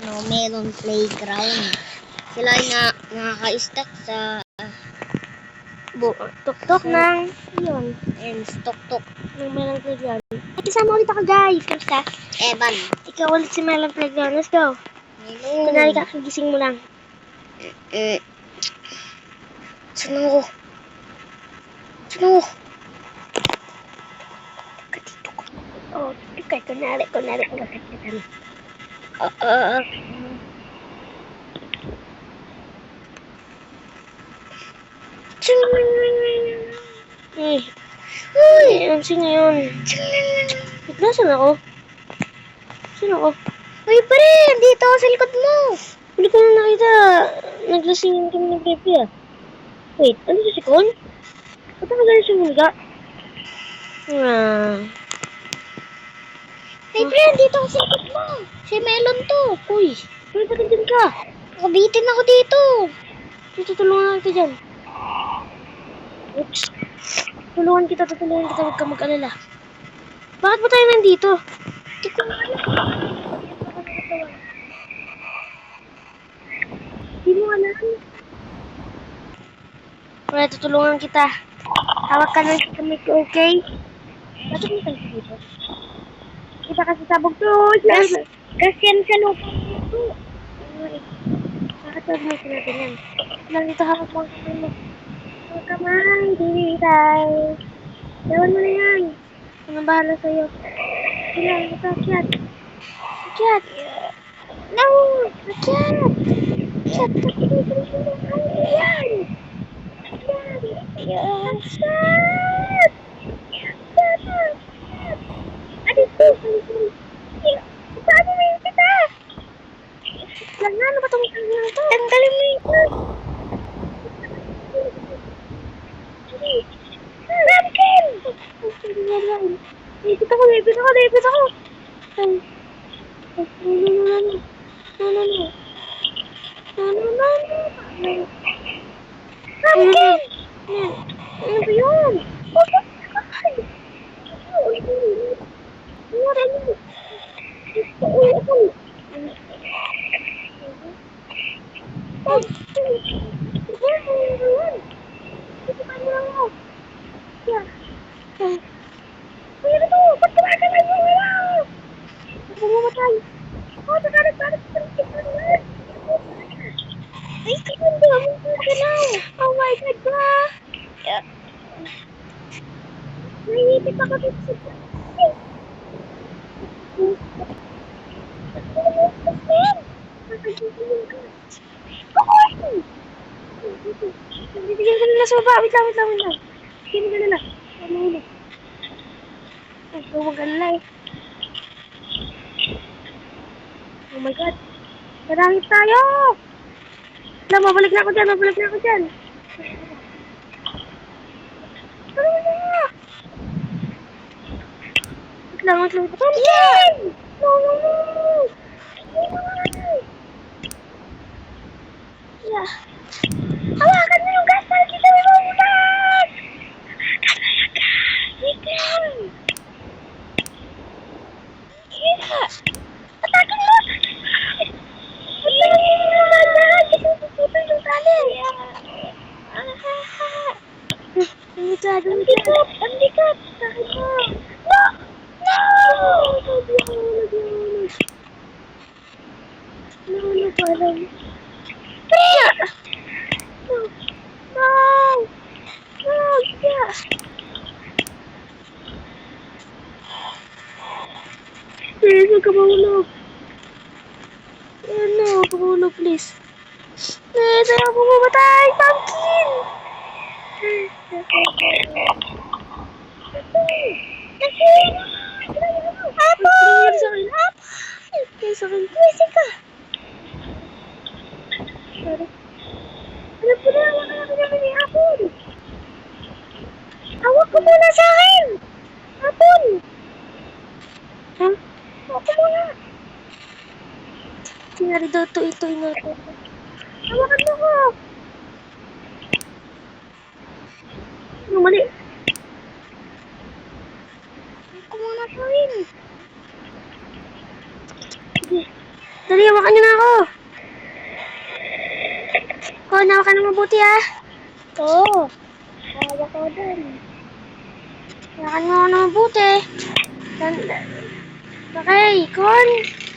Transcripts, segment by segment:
Melon Playground. Sila ay nakaka-stack sa Tok-tok ng yun. and tok-tok. Ng Melon Playground. At isama ulit ako guys. Kamusta? Evan. Ikaw ulit si Melon Playground. Let's go. Melon. Kunwari kakagising mo lang. Saan ako? Saan ako? Oh, okay. Kunwari. Uy, sino yun? Wait, nasan ako? Sino ako? Uy, pare, dito ako sa likod mo. Hindi ko na nakita. Naglasing kami ng Pepe ah. Wait, ano si Sikon? Ba't ako ganun siya humiga? Hey, pare, dito ako sa likod mo. Si Melon to. Uy, ba't nandun ka? Nakabitin ako dito. Tutulungan kita dyan. Oops. Tutulungan kita. Huwag ka mag-alala. Bakit ba tayo nandito? Hindi ko alam. Hindi mo alam. Wala, tutulungan kita. Hawak ka ng kamay ko, okay? Bakit mo tayo dito? Kita kasi sabog to. Kasi yan sa lupa dito. Bakit huwag mo sinabi yan? Nandito hawak mo ang kamay mo. Huwag ka man, hindi tayo. Ewan mo na yan. Anong bahala sa'yo? Kailangan mo ka, Akyat. Akyat! No! Akyat! Akyat! Ayan! Yes. Akyat! Akyat! Ano ito? Paano mo yung kita? Lang na, ano ba itong kanyang ito? Tanggalin mo yun. Pumpkin! Ipit ako. Pumpkin! Ano ba yun? Oh my God, bro! Naiipit ako dito sa bibigyan ko nila sa baba. Wait lang. Bibigyan ko nila. Mahulog. Ay, huwag alala eh. Oh my God. Marami tayo! Wala, mabalik na ako dyan. Ano na? Wait lang. Yay! No! Yeah. Hawakan mo yung gas para kita may mahulas! Wait lang! Yeah! Atakin mo! Ba't naman yung lahat? Kasi puputol yung tali! Ang bigat! Atakin mo! No! No, parang... Priya! No! Yeah! Please, huwag ka mahulog. No, huwag ka mahulog, please. Please, ayaw ko mamatay! Pumpkin! Apple! Sakit. Pwede ka! Sorry. Alam ko na, hawak namin ni Apple! Hawak ko muna sa akin! Apple! Ha? Hawak ko muna! Sinari daw ito natin. Hawakan mo ko! Ano mali? Hawak ko muna sa akin. Sige. Dali, hawakan niyo na ako. Kon, hawakan na mabuti ah. Oo. Hawak ko dun. Hawakan mo ako na mabuti. Okay, Kon.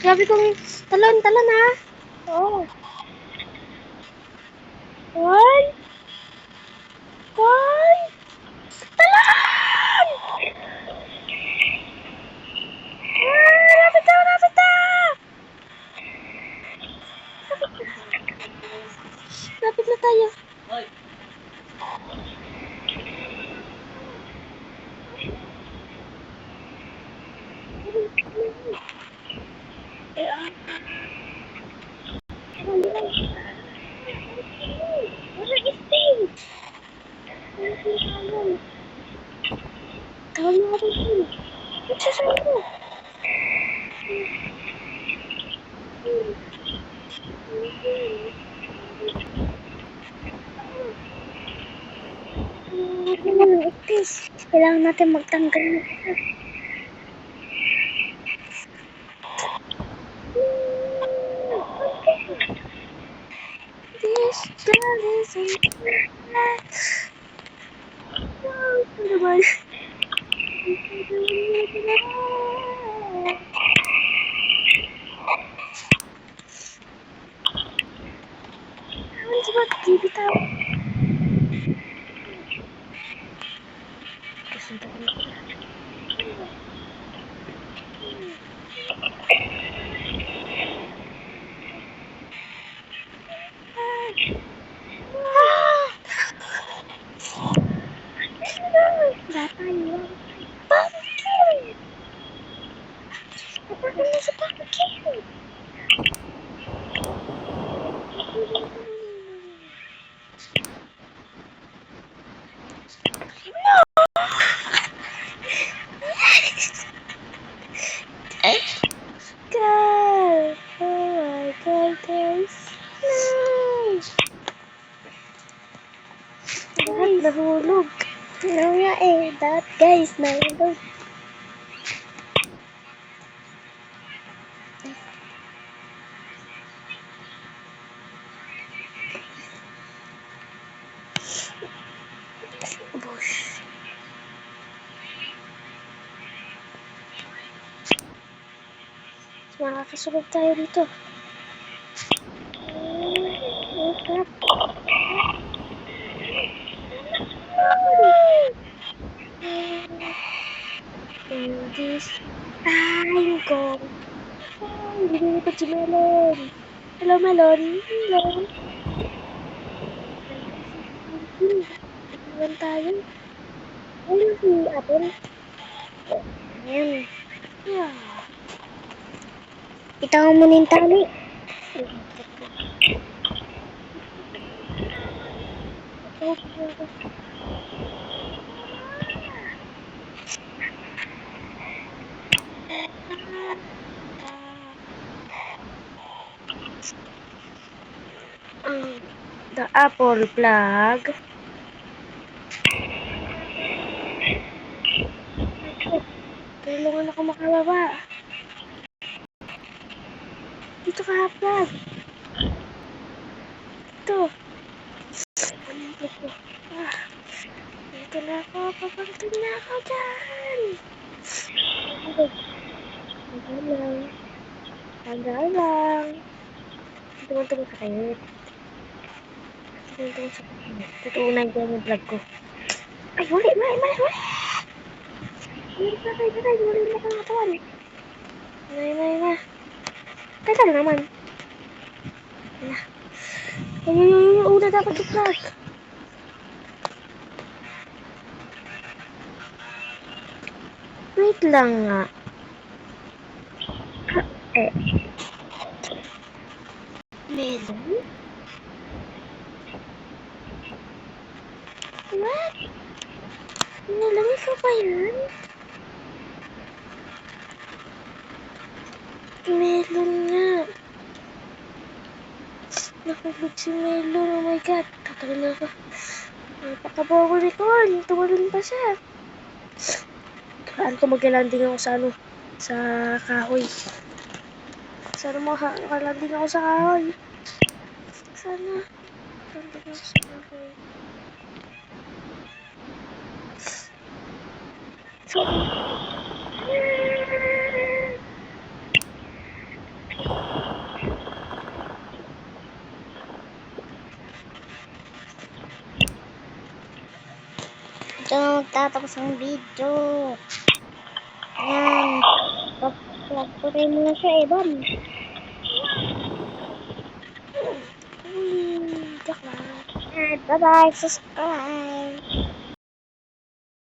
Sabi kong talon ah. Oo. One. Kon! Talon! Lapit na, lapit na! Lapit na tayo. Tawag mo ako dun. Nagsasabi ko. Kailangan natin magtanggal ng isa. This girl is a ito naman. Ano sa ba't di bitaw? Kasunta ko na. Tayo. Pumpkin! Tatakot na sa pumpkin! God! Oh my God, guys. No! Lahat nahulog. Ano nga eh, dapat guys, nahulog. Bush. Makakasunod tayo dito. In this time ko. Ay, lumilipad si Melon. Hello, Melon. Hello. Iwan tayo. Ayun si Apple. Ayan. Yeah. Itaw mo ng tali. The apple plug. Tulungan ako makababa. Dito ka, plug. Dito. Ano yung plug ko? Dito na ako. Papagtun na ako dyan. Tanggal lang. Tanggal lang. Tumutulong sa kayo. Tumutulong sa kayo. Tutuunan ko yung plug ko. Ay, huli! Huli! Huli na kang katawan. Na. Teka na naman. Na. Ay, una dapat yung plug. Wait lang nga. Melon? What? Melon, ikaw ba yan? Melon nga. Nakulog si Melon. Oh my God. Tatagal na ako. Napakabawa ni Corn. Tumalun pa siya. Saan ko mag-landing ako sa sa kahoy. Sana makalanding ako sa kahoy. Sana. Landing ako sa kahoy. Ito na magtatapos ang video. Ayan. Pagputay mo na siya, Evan. Joke lang. Bye-bye. Subscribe.